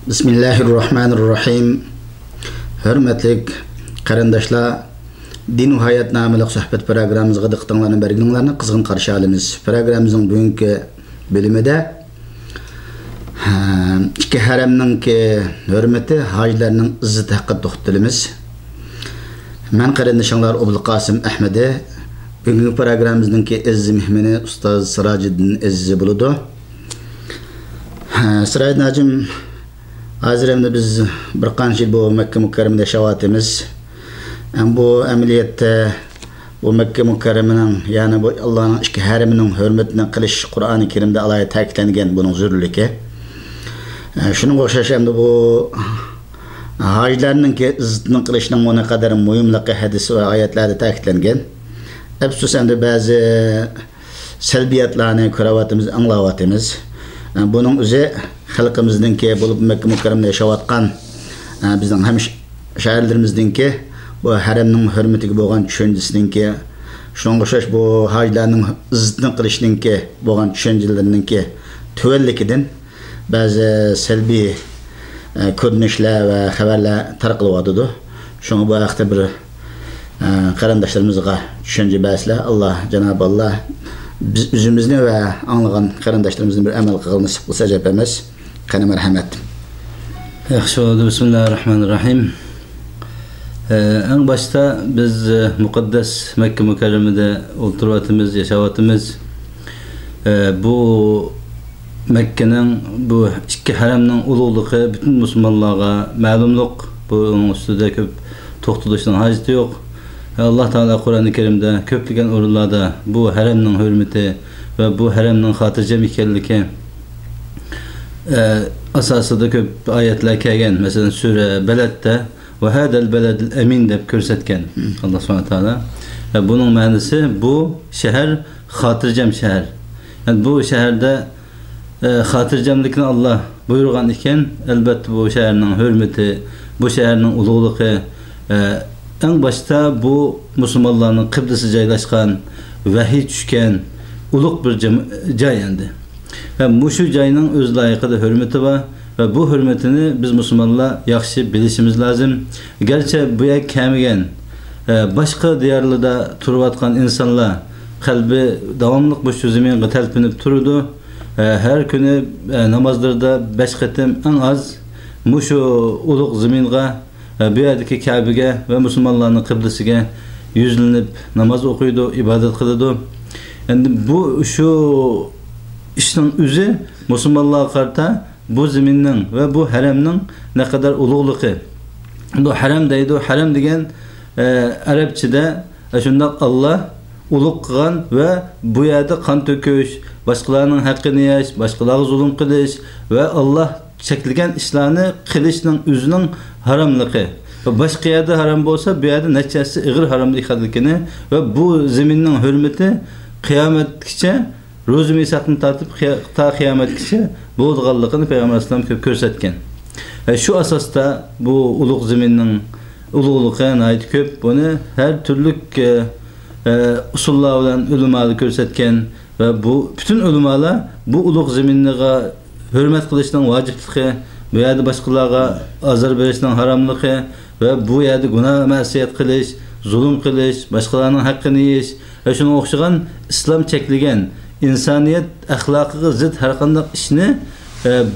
Bismillahirrahmanirrahim. Hürmetli qarindaşlar, Din ve Hayat namılı sohbet programımızga diqqatinglarni bergininglarni qizg'in qarshi olamiz. Programımızın bugünkü bölümünde iki haremning hürmeti, hacılarning izzati haqida to'xtalamiz. Men qarindoshlar Abulqasim Ahmadi. Bugünkü programımızın izzi mehmoni Ustoz Sirajiddin Izzi bo'ladi. Sirajiddin hacım, hazır hem de biz bir qancha yil bu Mekke Mukarremada yashavatimiz. Bu ameliyatda bu Mekke Mukarremening, yani bu Allah'ın iki haramining hürmetini qilish Qur'oni Karimda alayda ta'kidlangan buning zarurligi. Shunga o'xshash ham bu hajlarning izzatini qilishning ne qadar muhimligi hadis va oyatlarda ta'kidlangan. Afsusan da ba'zi salbiyatlarni ko'ryapmiz, anglayapmiz. Bunun o'zi xalqimizninki bo'lib Mekke Mukarremada yashayotgan bizning ham shaharlarimizningki bu haramning hurmatiga bo'lgan tushunchasiningki, shunga o'xshash bu hajlarning izzatini qilishninki bo'lgan tushunchalarninki tuvalligidan ba'zi salbiy ko'rinishlar va xabarlar tarqalyapti. Shunga bu haqda bir qarindoshlarımızga düşünce bahsler. Allah, Cenab-ı Allah biz üzümüzni ve anlayan qarindoshlarımızın bir amel qilishni nasib qilsa hepimiz. Qani marhamat. Yaxshi bo'ldi. Bismillahirrahmanirrahim. En başta biz muqaddas Mekke Mukarremada o'tiryapmiz, yashayapmiz. Bu Mekke'nin bu iki haramning ulug'ligi bütün musulmonlarga ma'lumlik. Bunun ustida ko'p to'xtalishning hojati yo'q. Allah Teala Kur'an-ı Kerim'de köpleyen orullarda bu haremnin hürmeti ve bu haremnin hatırcam ikenliki asasında köp ayetler kelgen. Mesela Sure Beled'de ve hadel beledil emin de körsetken Allah SWT. Bunun manası bu şehir hatırcam şehir. Yani bu şehirde hatırcamlıkını Allah buyurgan iken elbette bu şehrin hürmeti, bu şehrin ululuğu en başta bu Müslümanların kıblesi caylaşkan, vahiy düşken, uluk bir cay endi. Ve şu cayının öz layıkıda hürmeti var ve bu hürmetini biz Müslümanlar yaxşı bilişimiz lazım. Gerçi bu yak kemigen, başka diyarlarda turvatkan insanlar kalbi devamlık bu şu zeminge telpinip turdu. Her günü namazlarda 5 kıtım en az şu uluk zeminge bu yerdeki Kabe'ge ve Müslümanların kıblesiga yüzlenip namaz okuydu, ibadet kıldı. Yani bu şu işin özü Müslümanlığa karşı bu zeminin ve bu haremnin ne kadar ululuğu. Bu harem deydi, harem degen Arapçada şundak Allah uluk kılan ve bu yerde kan töküş, başkalarının hakkını yeş, başkalarına zulüm kılış ve Allah çekilgen işlerini kılışının özünün haramlığı. Başka yerde haram olsa bir yerde neçesi ıgır haramlı ikadlikini ve bu zeminin hürmeti kıyametkiçe rozu misakını tartıp ta kıyametkiçe boğulğanlığını Peygamber Aleyhisselam körsetken. Şu asasta bu uluk zeminin ululuğuna ait köp bunu her türlü usullar olan ulemalı körsetken ve bu bütün ulemalar bu uluk zeminliğe hürmet kılışının vacipliği, bu yerde başkalarına azar verişinin haramlığı ve bu yerde günah masiyet kılış, zulüm kılış, başkalarının hakkını yiyiş ve şuna okşayan İslam çekligen insaniyet ahlakıga zıt her kandak işini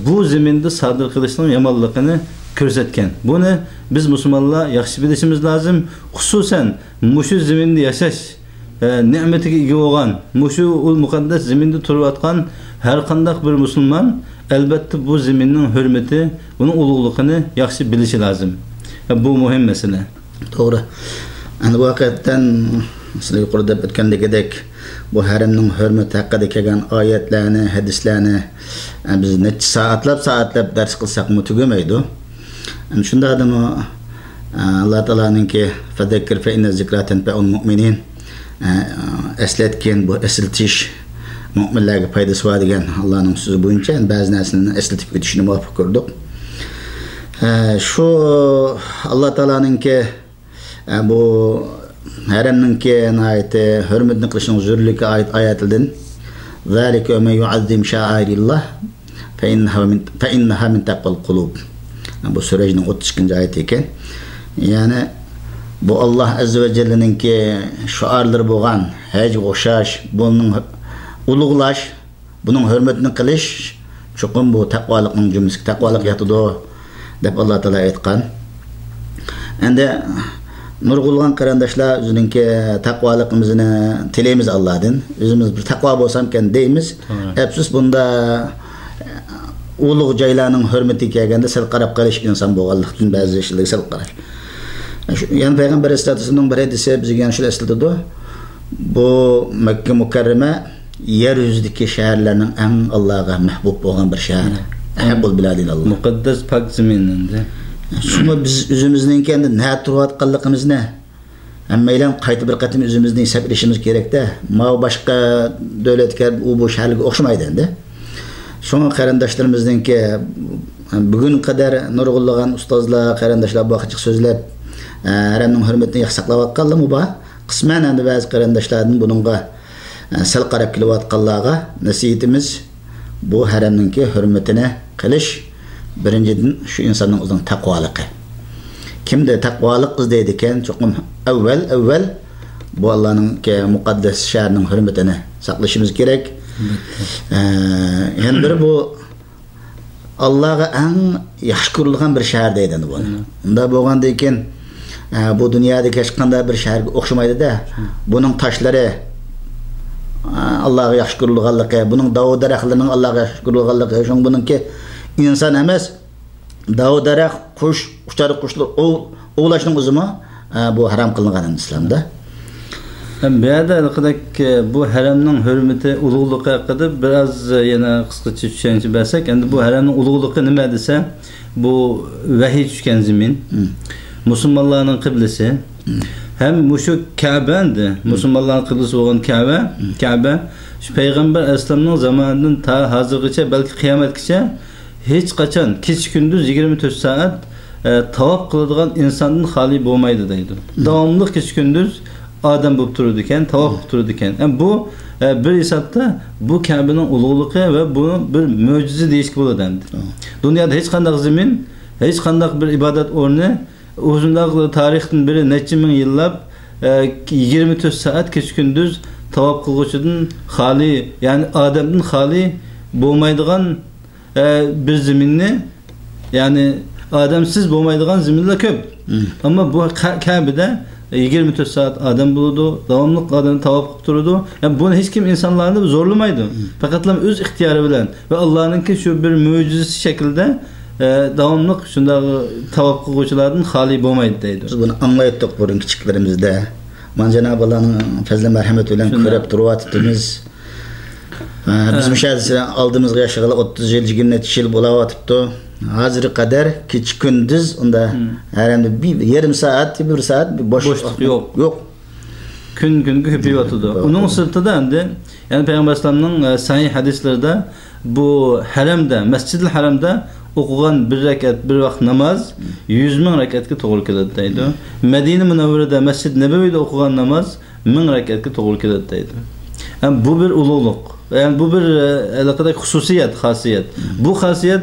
bu zeminde sadır kılışının yamanlığını körsetken. Bunu biz Müslümanlar yaxşı bilişimiz lazım. Hususen muşu zeminde yaşaş nimetiga ega bo'lgan, muşu ul mukaddes zeminde turayotgan her kandak bir Müslüman elbette bu zeminin hürmeti, bunun ululuğunu yaxşı bilişi lazım. Bu muhim mesele. Doğru. Yani bu hakikaten mesela yukarıda ötkendeki bu haremnin hürmeti hakkında kelgan ayetlerini, hadislerini biz neçe saatlab ders kılsak mı tügemeydi. Yani şunda adamı Allah Teala'nın ki fezekkir fe inne zikra tenfe'ul mu'minin esletken bu esiltiş müminlerge faydası var degan Allah'ın sözü boyunca bazı narsalarni eslatib o'tishni muvaffaq ko'rdik. Şu Allah Teala'nın ki bu haremning ki ayeti hürmetini qilishning zo'rligiga ait oyatlardan zalika men yu'azzim sha'airillah fa innaha min taqval qulub. Bu surenin 32. ayeti ekan. Yani bu Allah azze ve celle'ninki şuarları boğan, hec oxşaş, bunun uluglaş, bunun hürmetini kılış, çokum bu takvalıkın cümlesi, takvalık yatıdı dep Allah Teala aytkan. Endi nurgulgan qarandaşlar özününki takvalıkımızını tileyimiz Allah'dan. Özümüz bir takva bolsamken deyimiz. Epsus bunda ulug jaylarning hürmeti kelganda sal qarab qalish inson bo'lganlikdan ba'zi ishlar sal qarash. Yani Peygamber Aleyhisselam'ın bir hadisi bize yani şöyle eslatıldı. Bu Mekke Mukarreme yeryüzündeki şehirlerinin en Allah'a mahbub olan bir şehir. Ehabbul biladil Allah. Mukaddes pak zemininde. Şunu biz üzümüzden kendi ne turuat kallıkımız ne? Ama ilan kayıtı bir katım üzümüzden hesap edişimiz gerek de. Ma başka devletker bu şehirlik okşamaydı de. Şunu karandaşlarımızdan ki bugün kadar nurgulluğun ustazlar, karandaşlar bakıcık sözler haramning hürmetini yaxshiqlab atqanlar bu qisman endi ba'zi qarindoshlarning buningga sal qarab kelayotganlarga nasihatimiz bu haramningki hurmatini qilish birinchidan shu insonning o'zining taqvoligi. Kimda taqvolik izlaydi ekan, cho'qim avval bu Allohning muqaddas shahrining hurmatini saqlashimiz kerak. Yana biri bu Allohga eng yaxshi ko'rilgan bir shahar deydi bu. Unda bo'lganda ekan bu dünyadaki hech qanday bir shaharga o'xshamaydi da. Buning tashlari Allohga yaxshi ko'rilganligi, buning davo daraxtlarining Allohga yaxshi ko'rilganligi, shun buningki inson emas, davo daraxt, qush, qushlar ovlashning o'zimi bu haram qilingan islomda. Bu yerda bu haramning hurmati, ulug'ligi haqida biraz yana qisqacha tushuncha bersak, endi bu haramning ulug'ligi nima desa, bu vahiy tushgan zamin. Müslümanların kıblesi hem şu Kabe'ndi. Müslümanların kıblesi olan Kabe şu Peygamber Aleyhisselam'ın zamanından ta hazırgıça belki kıyametgıça hiç kaçan keç gündüz 24 saat tavaf kıldığın insanın hali olmaydı deydi. Devamlı keç gündüz adam bulup dururduken, tavaf bulup dururduken. Yani bu bir hesapta bu Kabe'nin ululuğu ve bu bir mucize değişik bulu dendi. Dünyada hiç kandak zemin, hiç kandak bir ibadet ornu uzunluğu tarihten beri neçe bin yıllap 24 saat keç gündüz tavaf kılgıçıdın hali yani Adem'in hali bulmaydıgan bir zeminni yani Ademsiz bulmaydıgan zeminler köp. Ama bu Kabe'de 24 saat Adem buludu, devamlı Adem tavaf kılgıçıdı. Yani bunu hiç kim insanlarını zorlamaydı. Fakat öz ihtiyarı bilen ve Allah'ınki şu bir mucizesi şekilde devamlı şunda tavaf kılgıçılardan hali bulmaydı deydi. Biz bunu anlayıttık burun küçüklerimizde. Man Cenab-ı Allah'ın fazla merhameti ile körep duruvatıptımız. Biz müşahedesini aldığımız yaşayalı 30 yıl, 20 yıl bulavatıptı. Hazır kadar küçük gündüz onda herhalde bir yarım saat, bir saat bir boşluk yok. Gün köpüyordu. Onun sırtında yani Peygamber Aleyhisselam'ın sahih hadislerde bu haramda, Mescid-i Haram'da okugan bir rekat bir vakt namaz 100.000 rekatga to'g'ri keladi deydi. Medine Münevvere'de Mescid-i Nebevi'de okugan namaz 1000 rekatga to'g'ri keladi deydi. Yani bu bir ululuk. Yani bu bir alakadaki hususiyet, hasiyet. Bu hasiyet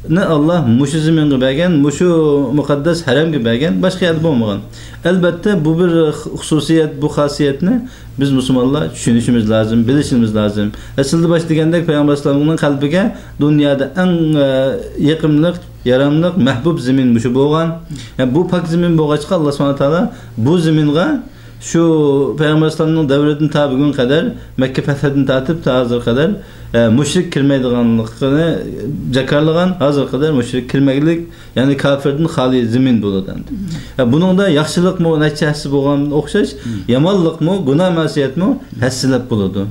ne Allah muşu zeminge bergen, muşu mukaddes haramge bergen, başka yer bulmagan. Elbette bu bir hususiyet, bu hasiyetni biz Müslümanlar düşünüşümüz lazım, bilişimiz lazım. Aslında baş degende Peygamber Aleyhisselam'ın kalbiga dünyada en yakınlık, yaramlık, mahbub zemin muşu bolgan. Yani bu pak zemin bolgaçka Allah Subhanahu Teala bu zeminge şu Peygamber Aleyhisselam'ın devreden ta bugün kadar Mekke fethedin tatip ta hazır kadar müşrik kirmeydiganlıqını jakarlagan hazır kadar müşrik kirmeglik yani kafirden hali zemin buludan. Bunun da yaxşılık mı neçesi bolgan okşaş, yamanlık mı, günah masiyet mi hessilep buludu.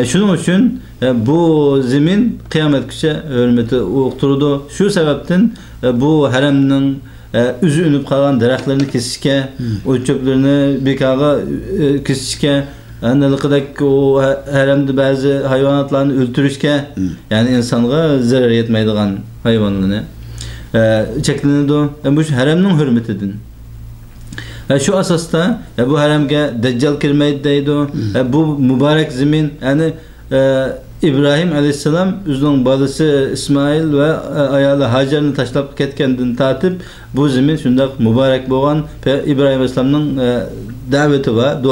Şunun için bu zemin kıyamet kişi hürmeti uqturdu. Şu sebepten bu haramның üzü ünüp kalan daraxtlarını kesişke, o çöplerini bekağa kesişke, annelikdeki o haramda bazı hayvanatlarını öldürüşke, yani insanlığa zarar yetmeydiğen hayvanlarını çekildi. Bu haramның hürmetidir. Şu asasta bu haramga Deccal kirmeydi deydi. Bu mübarek zemin yani İbrahim aleyhisselam özünün balası İsmail ve ayalı Hacer'ni taşlap ketkendiğini tartip bu zemin şundak mübarek boğan İbrahim aleyhisselam'ın daveti var,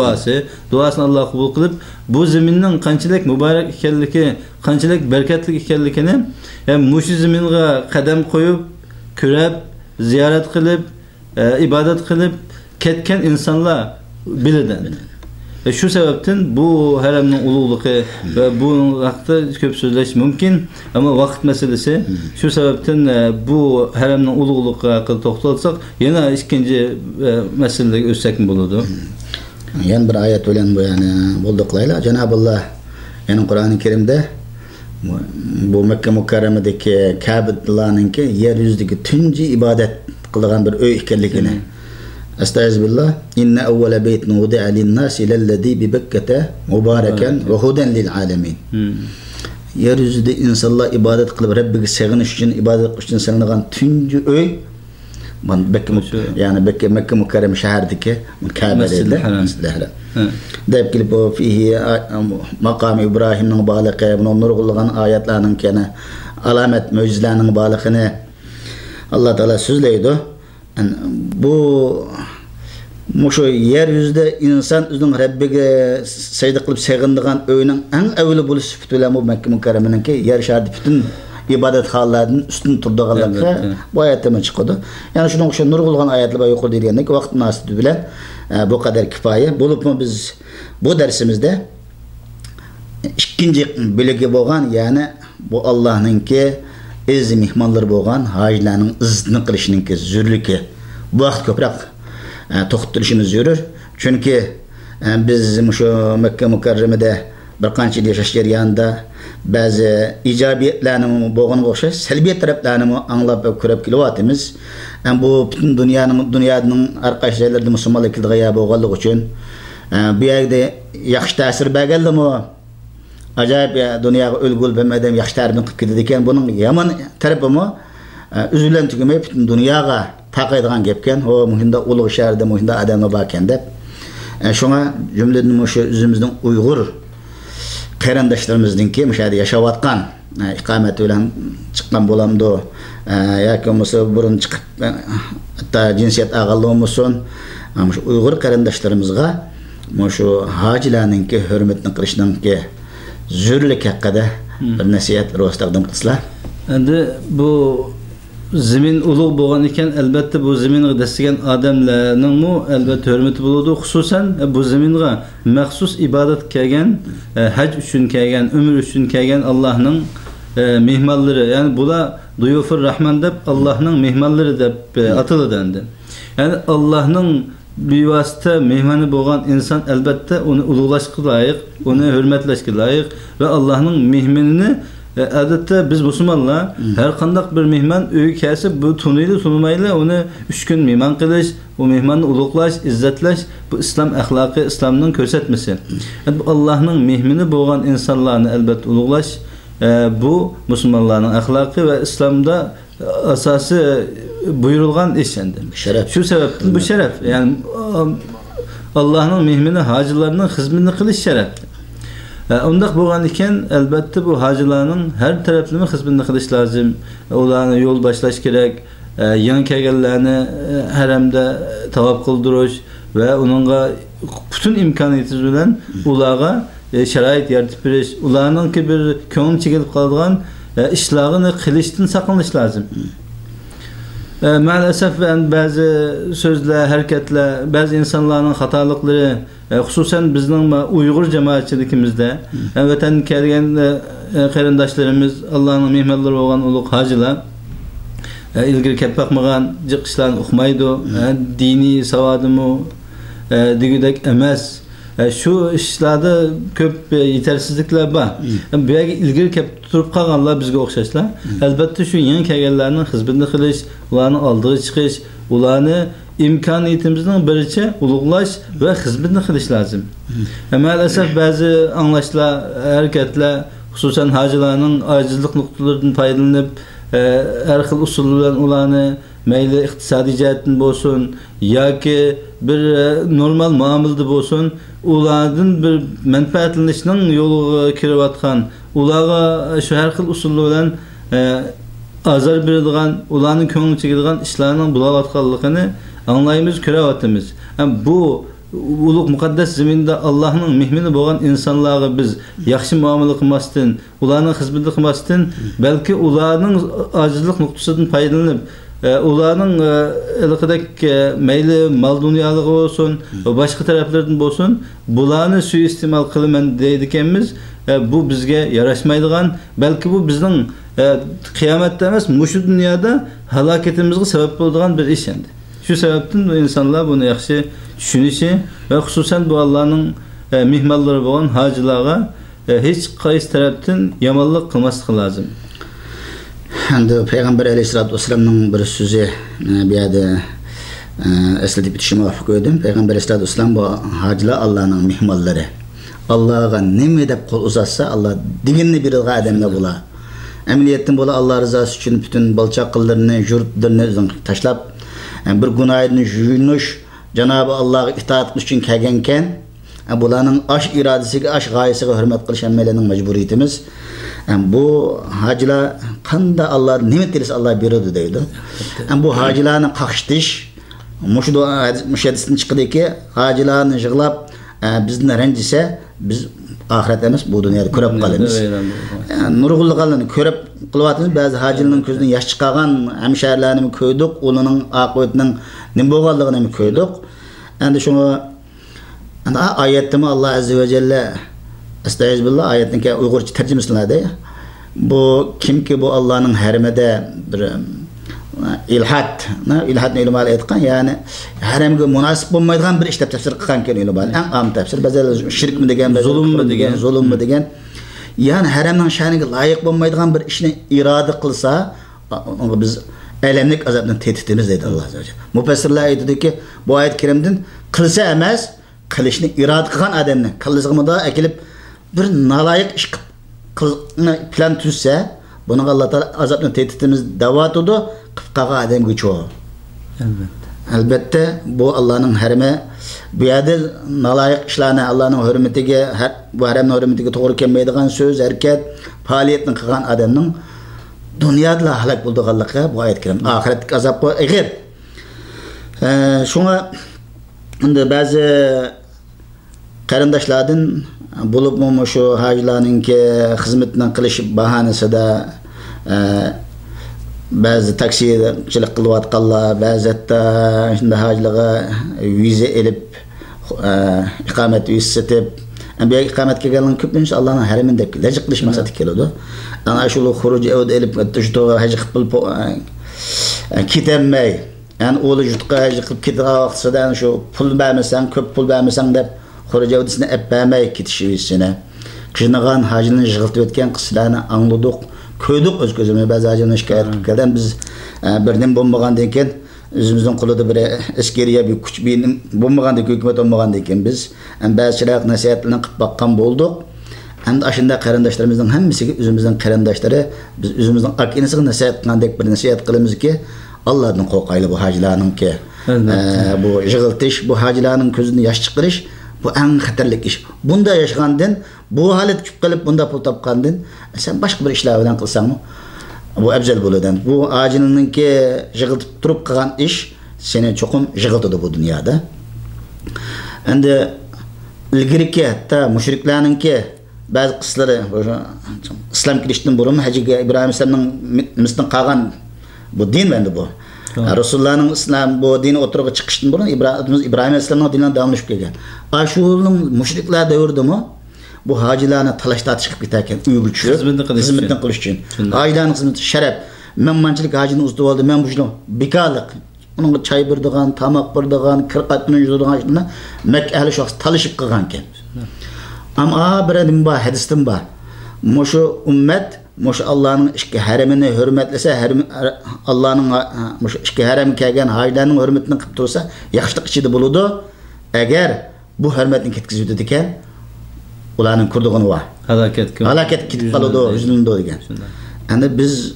duasını Allah kabul kılıp bu zeminin qanchalik mübarek ekanligi, qanchalik bereketli ekanligini muşu zeminga qadam qo'yib, ko'rib, ziyorat qilib, ibodat qilib ketken insanlar biladi. Şu sebepten bu haremnin ululuğu ve bu hakkında köp sözleş mümkün ama vakit meselesi. Şu sebepten bu haremnin ululuğu hakkında toxtalsak yine ikinci meseleye ötsek mi buludu? Yani bir ayet ölen bu yani bulduklayla Cenab-ı Allah yani Kur'an-ı Kerim'de bu Mekke Mukarreme'deki Kabe'deki yeryüzündeki tünce ibadet kılgan bir öy ikenlikini Estağfirullah. İnne evvele beytin vudi'a linnâsi lellezî bi Bekke'te mübareken ve huden lil âlemin. Yeryüzünde insanlar ibadet kılıp Rabbine sığınış için, ibadet için sığınılan tüncü öy yani Mekke Mukarreme şehirdeki Kabe'de deyip gelip o fihi makam İbrahim'in balığı bunları kullanan ayetlerinin kene alamet mucizelerinin balığını Allah Teala sözleydi. Yani bu şu yeryüzünde insan özünün Rabbiga secde kılıp sığındığan öyünün en evveli buluş süpütüyle bu Mekke Mukarreme'nin ki yer şartı bütün ibadet hallarının üstün turduğalarına bu ayetleme çıkıyordu. Yani şunun şu nur kılgan ayetli ve yukarı diyendeki vakit nasıl bile bu kadar kifaye. Bulup mu biz bu dersimizde ikinci bölüge boğan yani bu Allah'ın ki ez mihmanlar boğan hacılarının ızdını kılışının ki zürlükü bu vakit köprak toxutturuşumuz yürür. Çünkü biz şu Mekke Mukarreme'de bir qancha yaşaş jarayonida bazı icabiyetlerini boğanı okşay, selbiyet taraflarını anlap körüp kelyapmiz. Bu bütün dünyanın arka şeylerde Müslümanlık kıldığı boğanlık için bu yerde yaxşı ta'sir bergendimi? Acayip ya dünyaya ölgül bilmeden yaxşı ta'sirini qilib ketadigan bunun yaman tarafımı üzülen tügemey bütün dünyaya taqaydigan gepken o muhimda ulug' shaharda muhimda adamlar barken deb şuna cümleden şu özümüzün Uygur qarindoshlarimizningki mushada yashayotgan iqomat bilan chiqqan bo'lamdi yoki bo'lmasa burun chiqib hatto jinsiyat ag'alligi bo'lsin shu Uygur qarindoshlarimizga shu hojilarningki hurmatni qilishninki zo'rlik haqida bir nasihat ro'z taqdim qilsizlar. Endi bu zemin ulug' bo'lgan ekan, albatta bu zeminga destigan odamlarning mu albatta hurmati bo'ladi. Xususan bu zeminga maxsus ibodat kelgan, haj uchun kelgan, umr uchun kelgan Allohning mehmonlari, ya'ni bular duyufur rahman deb Allohning mehmonlari deb atiladi endi. Ya'ni Allohning bevosita mehmoni bo'lgan inson albatta uni ulug'lashga loyiq, uni hurmatlashga loyiq va Allohning mehmonini adette biz Müslümanlar her kandak bir mehman öğü kesip bu tunuyla tunumayla onu 3 gün mehman kılış, o mehmanı uluklaş, izzetleş bu İslam ahlakı, İslam'ın körsetmesi. Yani bu Allah'ın mehmini boğan insanlarını elbette uluklaş, bu Müslümanların ahlakı ve İslam'da asası buyurulgan iş yani. Şeref. Şu sebepten bu şeref. Yani Allah'ın mehmini hacılarının hizmetini kılış şeref. Ondaq bo'lgan ekan albatta bu hacılarning har taraflama xizmatini qilish lozim. Ularni yo'l boshlash kerak. Yangi kelganlarni haramda tavob qildirish va uningga butun imkoniyatimiz bilan ularga sharoit yaratib berish, ularningki bir ko'ngil chigilib qolgan ishlarini qilishdan saqlanish lozim. Maalesef bazı sözler, hareketler, bazı insanların hatalıkları, hususen bizning Uygur cemaatçilikimizde, vatan kelgan qarindoshlarimiz, Allah'ın mehmonlari bo'lgan ulug' hojilar, ilgari kelib boqmagan jiqishlarni o'qimaydi, diniy savodimi degudek emas. Şu işlerde köp yetersizlikler var. Bu yerga ilgari kelib turib qolganlar bizga o'xshashlar. Albatta şu yangi kelganlarning xizmatini qilish, ularni oldiga chiqish, ularni imkoniyatimizning biricha ulug'lash va xizmatni qilish lozim. Maalesef bazı anlaşlar, hareketler, xususan hojilarning ojizlik nuqtalaridan foydalanib, har xil usul bilan ularni mayli iqtisodiy jihatdan bo'lsin yoki bir normal muomalada bo'lsin ulardan bir manfaatlanishning yo'liga kirayotgan ulağa şu her xil usullu bilen azar beradigan, ularning ko'ngli chekadigan ishlarning bo'layotganligini anglaymiz, ko'ryapmiz. Bu ulug' muqaddas zaminda Allohning mehmoni bo'lgan insonlarga biz yaxshi muomala qilmasdan, ularning xizmatini qilmasdan, balki ularning ojizlik nuqtasidan foydalanib, ularning ilqidek mayli mal dunyoligi bo'lsin, boshqa taraflardan bo'lsin, bularni suiiste'mol qilaman deydi ekanmiz. Bu bizga yarashmaydigan, balki bu bizning qiyomatda emas, mushu dunyoda halokatimizga sabab bo'ladigan bir ish endi. Shu sababdan insonlar buni yaxshi tushunishi va xususan bu Allohning mehmonlari bo'lgan hojilarga hech qaysi tarafdan yomonlik qilmaslik lozim. Endi Payg'ambar alayhisolatu vasallamning bir so'zi bu yerda eslatib o'tishim muvaffaq bo'ldim. Payg'ambar alayhisolatu vasallam bu hojilar Allohning mehmonlari. Allah'a nima deb qo'l uzatsa, Allah deganini beradigan odamlar bo'lar. Amaliyotdan bo'la Alloh rizosi uchun butun balchaqlarni, yurtlarni o'zing tashlab, bir gunohni yuyinish, Janobi Allohga itoat qilish uchun kelgan ekan, bularning osh irodasiga, osh g'oyasiga hurmat qilish hammalarning majburiyatimiz. Bu hojilar qanday Alloh nima tilasa Alloh beradi deydi. Bu hojilarni qaqshitish, mush hadisdan chiqadiki, hojilarni yig'lab bizni ranjisa, biz ahiret emas, bu dunyoda ko'rib qolamiz. Nurg'ullig'ini ko'rib qilyapmiz. Ba'zi hojilarning ko'zidan yosh chiqqan hamsharlarni ko'rdik, ularning oqibatining nima bo'lganligini ko'rdik. Endi shuni oyatda Alloh azza va jalla astag'firullah oyatning Uyg'urcha tarjimasida bu kimki bu Allohning harimida bir ilhat ilmlar aytgan, ya'ni haramga munosib bo'lmaydigan bir ish deb tafsir qilgan ekan ilmlar. Eng am tafsir, ba'zilar shirkmi degan, zulmmi degan. Ya'ni haramning sha'niga loyiq bo'lmaydigan bir ishni iroda qilsa, biz alamlik azobdan tetitimiz deydi Alloh azza va jalla. Mufassirlar aytadiki, bu oyat karimdan qilsa emas, qilishni iroda qilgan odamni qilishga akilib bir naloyiq ish qilni plan tuzsa, bunun Allah Teala azobdan tetitimiz davatudi qilgan odamga cho'q. Albatta bu Allohning harami, bu yerda naloyiq ishlarni Allohning hurmatiga, bu haramning hurmatiga to'g'ri kelmaydigan so'z, harakat, faoliyatni qilgan odamning dunyoda halok bo'lganligi bu oyat karim. Oxiratdagi azobga ig'ir. Shunga endi ba'zi qarindoshlardan bo'libmi shu hojilarningki xizmatini qilish bahonasida ba'zi taksichilik qilayotganlar, ba'zi shunda hojilarga viza elib, iqomat vizasi setib, bu iqomat kelganlar ko'pincha Allohning haramida lajiq qilish maqsadi keladi. Ana shu xuruj evd elib juda haj qilib ketamay, yani o'li yurtga haj qilib ketgan vaqtida shu pul bermasang, ko'p pul bermasang deb xuruj evdisini bermay ketish vizasini qishnagan hojilarni yig'iltib o'tgan qislarni angladik. Ko'ydik o'z ko'zimiz, ba'zi hojilarni shikoyat qilgan, biz birdan bo'lmagandan keyin o'zimizning qo'lida bir askariya bir kuch bo'lmagandan keyin, hukumat bo'lmagandan keyin biz ba'zichilar nasihatlarni qilib boqqan bo'ldik. Endi ashunda qarindoshlarimizning hammasiga o'zimizning qarindoshlari, biz o'zimizning akinasiga nasihat qilgandek bir nasihat qilamizki, Allohdan qo'rqayli bu hojilarningki. Bu yig'iltish, bu hojilarning ko'zini yosh chiqarish, bu eng xatarli ish. Bunda yashagandan, bu holat kutib qilib bunda pul topgandan, sen boshqa bir ishlar bilan qilsangmi, bu afzal bo'ladi. Bu hojilarningki yig'iltib turib qilgan ish seni cho'qim yig'iltadi bu dunyoda. Endi ilgiriki hatta mushriklarningki ba'zi qislari islom kirishdan burun hajiga Ibrohim alayhisolamning misdan qolgan bu din endi bu. Rasulullohning islom bu din o'tirg'i chiqishdan burun Ibrohim alayhisolamning dinidan davomlashib kelgan. Ashulning mushriklar davridimi bu hojilarni talash tortish qilib ketar ekan, uyga tushib xizmatni qilish uchun. Hojilarning xizmati sharaf. Men manchilik hojini uzib oldim, men bu ishni bekorlik. Uningga choy berdigan, tamoq berdigan, kirqatni yuzadigan ishni Makka ahli shaxs talashib qilgan ekan. Ama bir adım var, hadistim var. Moşu ümmet, moşu Allah'ın işki haramını hürmetlese, Allah'ın işki haram kelgen hajlarının hürmetini qilib tursa, yaxshilik ichida bo'ladi. Agar bu hurmatni ketkizib ekan, ularning kurdig'ini var. Halokat ketib qoladi, üzülündü degan. Endi biz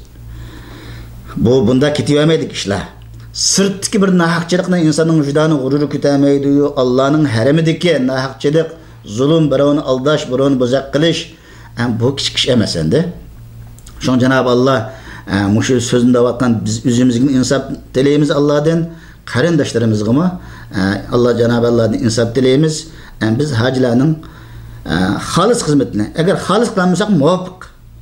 bunda ketavermaydik ishlar. Sirtdagi bir nahaqchilikni insonning vijdoni g'ururi ko'tarmaydi. Allohning haramidagi nahaqchilik, zulm, birovni aldash, birovni bo'zaq qilish, bu küçük iş emas endi. Şoň Cenab-ı Allah muşu sözünde vatkan biz üzümüzün insap dileyimiz Allah'dan karindaşlarımızga mı Allah Cenab-ı Allah'dan insap dileyimiz biz hacılarının halis hizmetine eğer halis kılmasak muvafık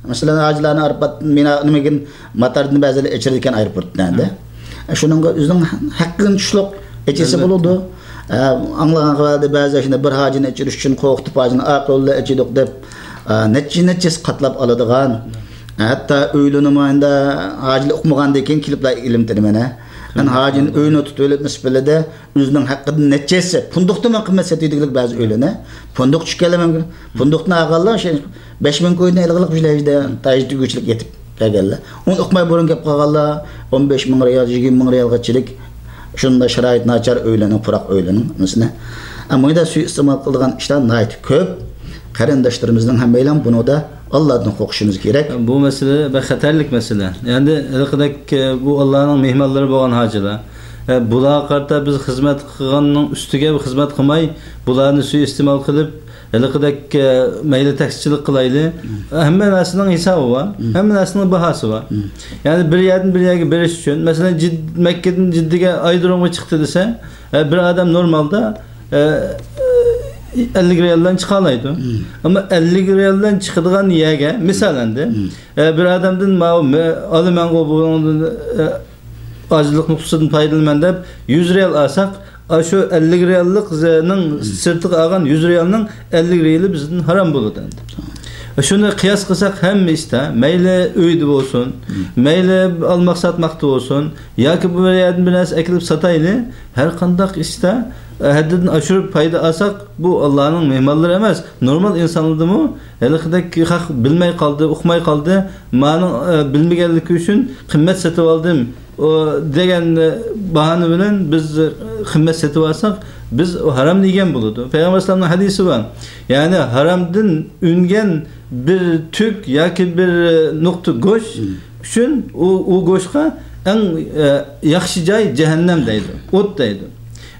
mesela hacılarını arpat minagin matarını bazıları içerirken aeroporttan da şunun özünün hakkın şuluk içesi bulundu anlayan kadar bazı şimdi bir hacını içiriş için korktu hacını akıllı içirik dep netçes katlap alıdığan hatta öylünün ayında hacılı okumagandaken kilipla ilim termene ben hacının öğünü tutup nisbele de özünün hakkını netçesi pundukta mı kıymet setiydilik bazı öylüne punduk çıkalamam pundukta ağallar şey 5000 koyun elgılık bizlerde tacidi güçlük yetip geldiler onu okumay burun kep ağallar 15.000 riyal 20.000 riyal geçilik şunda şarayetini açar öğlenin purak öğlenin mesela ama da suyu istimal kıldıgan işte nait köp karindaşlarımızdan hem beylan bunu da Allah'tan korkuşumuz gerek. Bu mesele ve xatarlik mesele. Yani elqadak bu Allah'ın mehmanları bolan hacılar. Bular qarta biz xizmat qilganning ustiga xizmat qilmay, bularni suiiste'mol qilib, elqadak mayli taksichilik qilayli. Hamma narsaning hisobi bor, hamma narsaning bahasi bor. Yani bir yerdan bir yerga berish uchun, masalan, Makkadan Jiddaga aydironga chiqdi desa, bir adam normalda 50 riyaldan çıkalaydı. Ama 50 riyaldan çıkıdığan yerge misalende bir adamdan alıman qo'yib acılık noktasından paydalanman deb 100 riyal alsak şu 50 riyallıkning sirtiga algan 100 riyalning 50 riyali bizden haram bo'ladi. Şunu kıyas kılsak hem işte meyle öydü olsun, meyle almak satmakta olsun, ya ki bu yerden bir narsa ekilip sataylı, her kandak işte haddini aşırıp payda alsak bu Allah'ın mehmalları emez. Normal insanlığı mı? Elbette hak bilmey kaldı, okumay kaldı. Ma'nı bilmeyenlik için kıymet satıp aldım. O degen bahane bilen biz kıymet satıp alsak biz o haram diyen buludu. Peygamber Sallallahu hadisi var. Yani haramdan üngen bir tük ya ki bir nokta goş üçün o goşka en yaxşı cay cehennemdeydi. Ottaydı.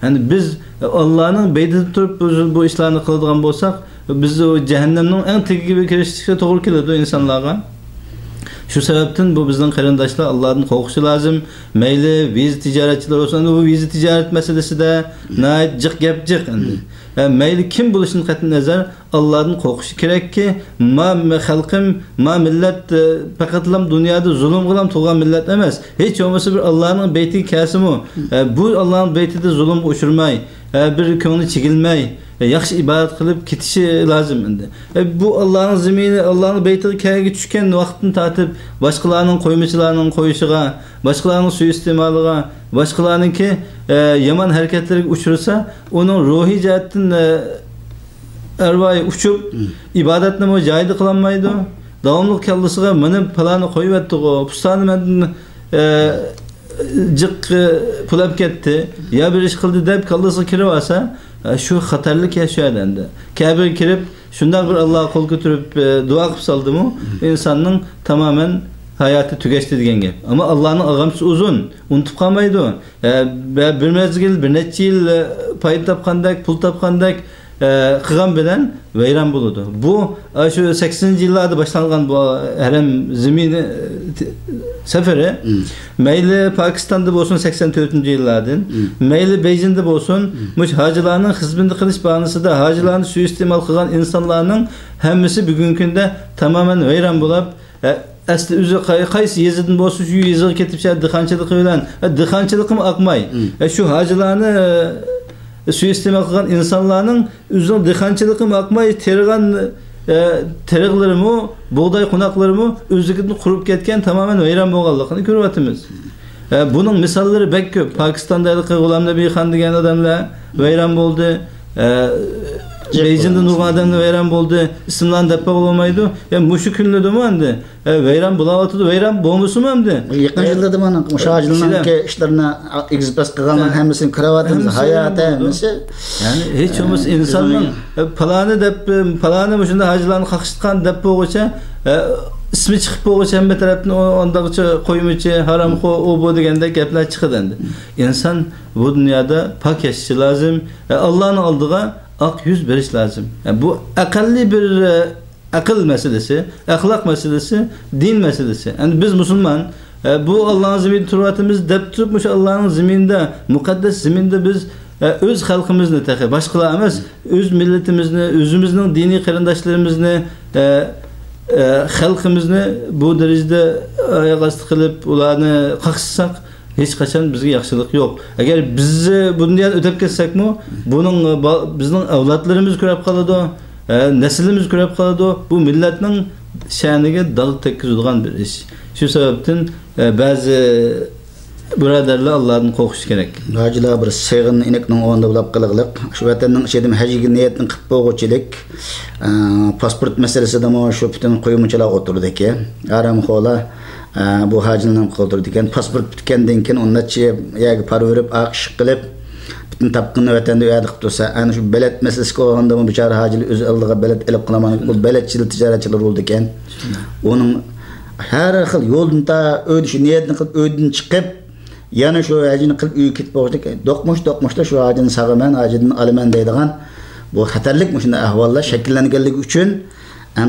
Yani biz Allah'ın beydide turup bu işlerini kıldığın bolsak biz o cehennemnin en teki gibi kiriştikçe doğru keledi insanlarga. Şu sebepten bu bizden qarindaşlar Allah'ın korkusu lazım. Meyli viz ticaretçiler olsun bu viz ticaret meselesi de nayet cık gep cık. Yani meyli kim buluşun katın nazar Allah'ın korkusu gerek ki ma halkım ma millet fakatlam dünyada zulüm kılan tuğan millet emez. Hiç olmasa bir Allah'ın beyti kasımı. Bu Allah'ın beyti de zulüm uçurmay. Bir konu çekilmey. Yaxşı ibadet kılıp kitişi lazım endi. Bu Allah'ın zemini, Allah'ın beytiga kayga tushgan vaqtini tatib, başqalarının koymuşlarının koyuşuga, başqalarının suiiste'moliga, başqalarınki yaman hareketleriga uçursa, onun ruhi jihatdan arvohi uçup ibadetni joyida qilolmaydi. Davomli kallasiga minib palani qo'yib etdi-ku, pustani men jiq pul olib ketdi, ya bir ish qildi deb kallasiga kirib olsa, şu xatarlık yaşaydı endi. Kabe'ye kirip şundan bir Allah'a kol götürüp dua kılıp saldı mı insanın tamamen hayatı tükeşti diyen gap. Ama Allah'ın ağamçısı uzun. Unutup kalmaydı. Bir mezgil, bir neçe yıl payı tapkandak, pul tapkandak kıgan bilen veyran buludu. Bu şu 80. yıllarda başlangan bu herem zemini seferi meyli Pakistan'da olsun 84. yıllardan meyli Beijing'de olsun muş hacılarının hizmetini kılış bağınısı da hacılarını suiiste'mol kılgan insanların hemmisi bugünkünde tamamen veyran bulup asli üzü qaysi yezidin bolsa şu yeziga ketip dixançılık bilen dixançılıkım akmay şu hacılarını suiiste'mol kılgan insanların üzü dixançılıkım akmay tergan teriklerimi, buğday kunaklarımı özlükünü kurup ketken tamamen veyran boğallıqını görüyatımız. Bunun misalları bek köp. Pakistan'da Gulam Nebi Khan degan adamlar veyran boldu. Beijing'de nurg'un adamlar veyran boldu. İsmlarını deppa olamaydı. Muşu günlüdü mü endi? Veyran bulawatydy, veyran bolmusu mu endi? Yaqin yıllarda mana muşajilning işlerini egzibas qilganlar hammasini kiravatimiz, hayatı hammasi. Yani hiç olmaz insanın palanı dep palanı şunda hacılarını qaqıştgan dep boğuça ismi chiqib boğuça hamma tarafdan ondagıça qo'ymuchi, haramxo, o bu degandek gaplar chiqadi endi. İnsan bu dünyada pak yaşaşı lazım. Allah'ın aldığı ak yüz beriş lazım. Yani bu akalli bir akıl meselesi, ahlak meselesi, din meselesi. Yani biz Müslüman bu Allah'ın zemini turvatımız dep tutmuş Allah'ın zeminde, mukaddes zeminde biz öz halkımızı tehe başkalar emas, öz milletimizni, özümüzün dini qarindoshlarimizni, halkımızı bu derecede ayak astı kılıp ularni qaqsak hiç kaçan bizge yaxşılık yok. Eğer biz bundan ötep ketsek mi, bunun bizning avlatlarımız körüp qaladı, neslimiz körüp qaladı. Bu milletning şaniga dağ tekkizadigan bir iş. Şu sebepten bazı buradarlar Allah'ın qo'rqish kerak. Hacılar bir sığın inekning o'rnida bulab qiliqliq. Shu vatanning ichida hajiga niyatni qilib qo'yguchilik, pasport masalasida mana shu butun qo'yimchalar o'tirdi ekan. Aramxo'lar bu hacılarning qoldirdi ekan. Pasport bitgandan keyin onnachi yoki parverib aqsh qilib butun tapqinni vatanda uyada qilib tursa, ana shu belet masalasi qo'yganda bu bichora hacılar o'z oldiga belet ilib qilaman. Bu beletchilik tijoratchilar bo'ldi ekan. Uning har xil yo'ldan ta o'dishi niyatni qilib o'ydan chiqib yana şu hacını kılıp üye kitip boğuştuk. Dokmuşta şu hacını sağıman, hacını alıman deydiğen bu xatarlik müşünde ahvallar şekillengellik üçün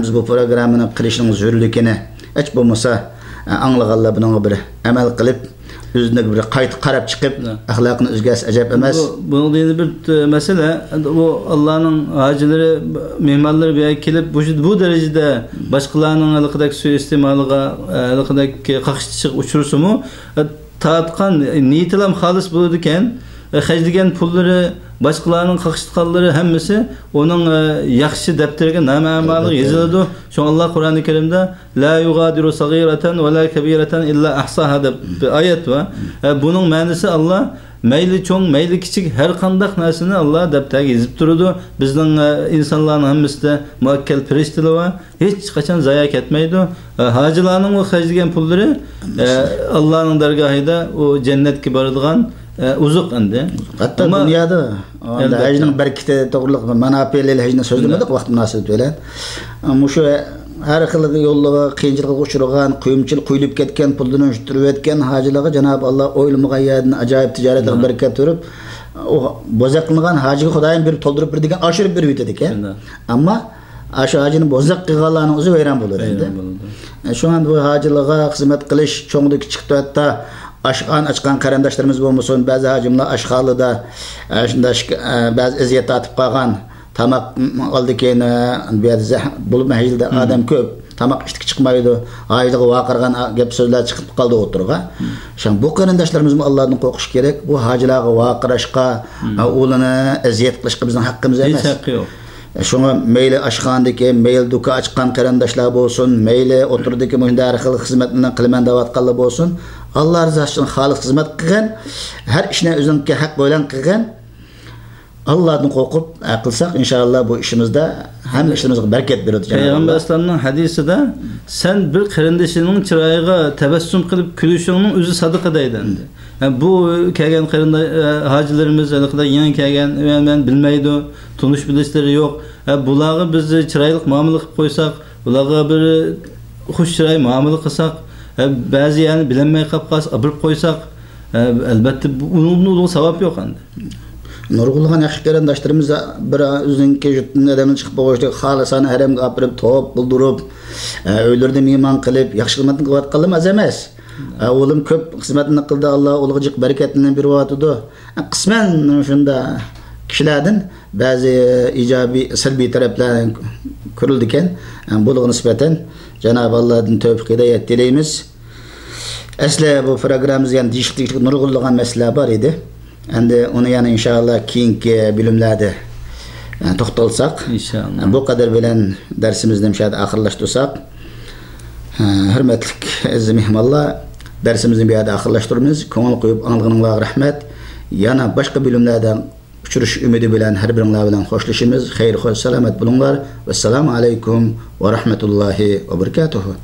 biz bu programını kılışının zürlükini hiç bulmasa anlığalla bunun bir emel kılıp özündeki bir kayıt qarab çıkıp ahlakını özgəs acayip emez. Bunun deyini bir mesele bu Allah'ın hacıları, mimarları bir kelip bu derecede başkalarının alıqdaki suistimalığa, alıqdaki qaqışçıq uçurusu mu taatkan niyetilam halis bulurken hacdigen pulları başkalarının qaqıştqanları hemmesi onun yaxşı defterine namamalı yazıldı. Şu Allah Kur'an-ı Kerim'de la yugadiru sagiratan ve la kabiratan illa ahsaha deb bir ayet var. Bunun manası Allah meyli çoğun, meyli kiçik her kandak narsini Allah defterge yazıp durdu. Bizden insanların hemmesi de muakkel periştili var. Hiç kaçan zayak etmeydi. Hacılarının o hacdigen pulları Allah'ın dergahıyla o cennet kibarıdığan uzuk endi. Hatta dünyada hacının berketi to'g'riliq manapelli hajni so'zlamadik vaqt munosabati bilan. Ama şu har xil yo'llarga qiyinchilikqa uchragan, quyumchilik quyilib ketgan, puldan o'shtirib etgan hacılarga Cenab-ı Allah o'ylamagan ajoyib tijoratga berkat berib, o bozaq qilgan hajiga Xudoyim berib to'ldirib berdigan oshirib berib yetadi ekan. Ammo aşı hacının bozaq qilganlarning o'zi vayron bo'ladi endi. Şu an bu hacılarga xizmat qilish cho'ngdagi chiqdi hatta açkan qarindoshlarimiz bo'lmasin, ba'zi hacimlar ashxolida shunda ba'zi eziyat tatib qolgan, tamoq oldi keyin bu yerda bo'lib mahilda odam ko'p, tamoq ishtik chiqmaydi, oyliga vaqirgan gap so'zlar chiqib qoldi o'tirga. Shan bu qarindoshlarimiz Allohdan qo'rqish kerak. Bu hacılarga vaqirashqa, o'lini eziyat qilishga bizning haqqimiz emas. Hech haqqi yo'q. Şuna meyli aşkandaki, meyli duka açkan qarindoshlar bo'lsin, meyli o'tirdiki mundar xil xizmatini qilman davatqanlar bo'lsin. Allah rızası için xalq xizmat qilgan, her işine özünki haq bilan qilgan. Allah'tan qo'rqib qilsak inşallah bu işimizde hem işimizga bereket beradi. Peygamber Aslan'ın hadisida sen bir qarindoshingning chiroyiga tabassum qilib kulishingning o'zi sadaqa deydi. Yani bu kelgan qarindosh hacılarımız haqida yangi kelgan men bilmaydi, tunish bilishleri yok. Bularga biz chiroyli muomala qilib qo'ysak, bularga bir xush chiroy muomala qilsak, bazı yani bilinmey kapkas abırıp koysak elbette bunun sevap yok endi. Nurgulgan yaxshi qarindoshlarimiz bir o'zinki yurtdan adamni chiqib qo'yishdi, xolasani haramga olib top buldurib, uylarda mehmon qilib, yaxshi xizmatni qilayotganlar emas. O'lim ko'p xizmatni qildi, Alloh ulg'ijik barakatini beryapti. Qisman shunda kishilardan ba'zi ijobiy, salbiy taraflar ko'rildi ekan. Bularga nisbatan Cenab-ı Allah'ın tevfik hidayet dileyimiz. Asla bu programımız yani değişiklik nurgulluğun mesele var idi. Endi onu yani inşallah keyingi bölümlerde yani to'xtalsak. İnşallah. Bu kadar bilen dersimizde müşahede ahırlaştırsak. Hürmetlik aziz mehmanlar dersimizni bir yerde ahırlaştırmamız. Ko'ngil qo'yib anılgınlığa rahmet. Yana başka bölümlerden uçuruş ümidi bilen her birinler bilen hoşlaşımız. Hayır, hoş, selamet bulunlar. Vesselamu aleyküm ve rahmetullahi ve berekatuhu.